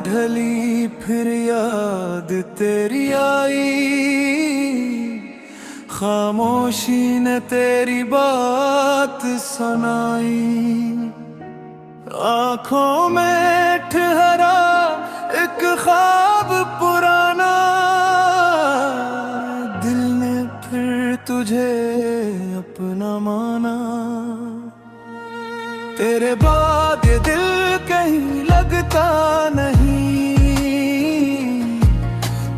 ढली फिर याद तेरी आई, खामोशी ने तेरी बात सुनाई। आँखों में ठहरा एक ख्वाब पुराना, दिल ने फिर तुझे अपना माना। तेरे बाद ये दिल कहीं लगता नहीं,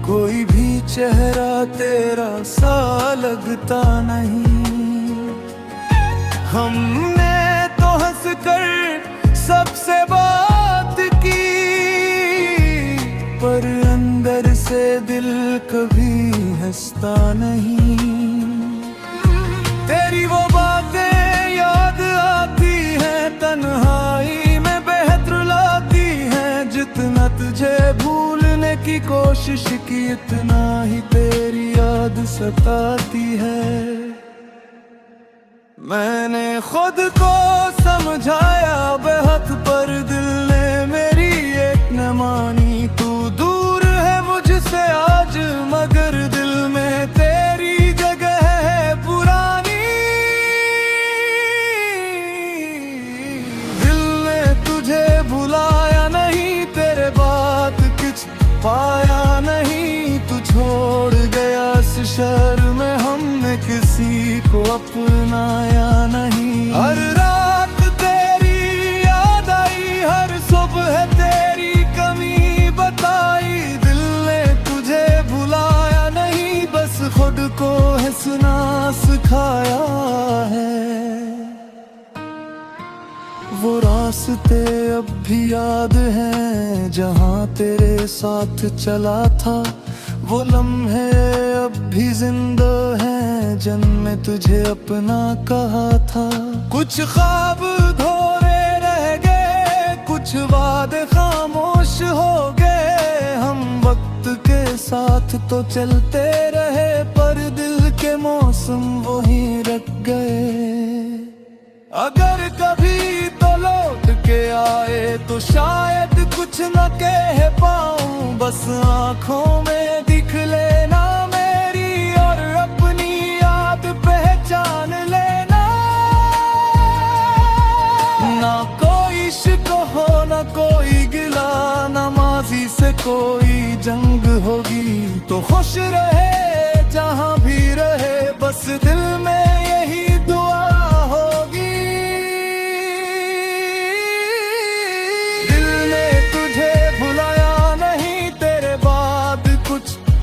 कोई भी चेहरा तेरा सा लगता नहीं। हमने तो हंस कर सबसे बात की, पर अंदर से दिल कभी हंसता नहीं। तेरी वो बातें याद आती हैं, तन्हाई में बेहतर लाती हैं। जितना तुझे भूलने की कोशिश की, इतना ही तेरी याद सताती है। मैंने खुद को समझाया बेहद, पर दिल ने मेरी एक न मानी। तू दूर है मुझसे आज, मगर दिल में तेरी जगह है पुरानी। दिल ने तुझे भुलाया नहीं, तेरे बाद कुछ पाया नहीं। तू छोड़ गया इस शहर में, हमने किसी को अपनाया नहीं। हर रात तेरी याद आई, हर सुबह तेरी कमी बताई। दिल ने तुझे भुलाया नहीं, बस खुद को हंसना सिखाया है। वो रास्ते अब भी याद हैं जहाँ तेरे साथ चला था। वो लम्हे अब भी जिंदा हैं जिनमें तुझे अपना कहा था। कुछ ख्वाब धोरे रह गए, कुछ वादे खामोश हो गए। हम वक्त के साथ तो चलते रहे, पर दिल के मौसम वहीं रख गए। अगर कभी तो लौट के आए तो शायद कुछ न कह पाऊं, बस आँखों में दिख लेना मेरी और अपनी याद पहचान लेना। ना कोई इश्क हो ना कोई गिला, ना माजी से कोई जंग होगी। तो खुश रहे जहाँ भी रहे, बस दिल में यही दुआ होगी।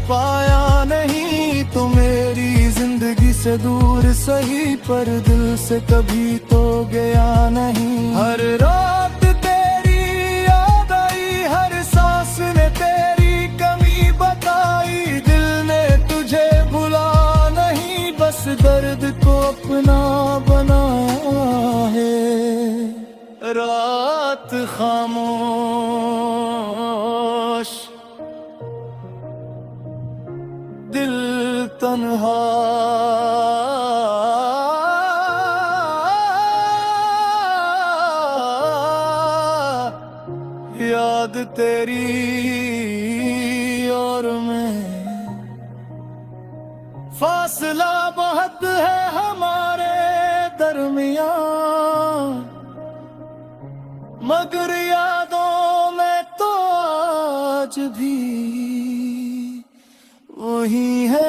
पाया नहीं तो मेरी जिंदगी से दूर सही, पर दिल से कभी तो गया नहीं। हर रात तेरी याद आई, हर सांस ने तेरी कमी बताई। दिल ने तुझे भुला नहीं, बस दर्द को अपना बनाया है। रात खामोश, दिल तन्हा, याद तेरी और मैं। फासला बहुत है हमारे दरमियान, मगर यादों में तो आज भी वही है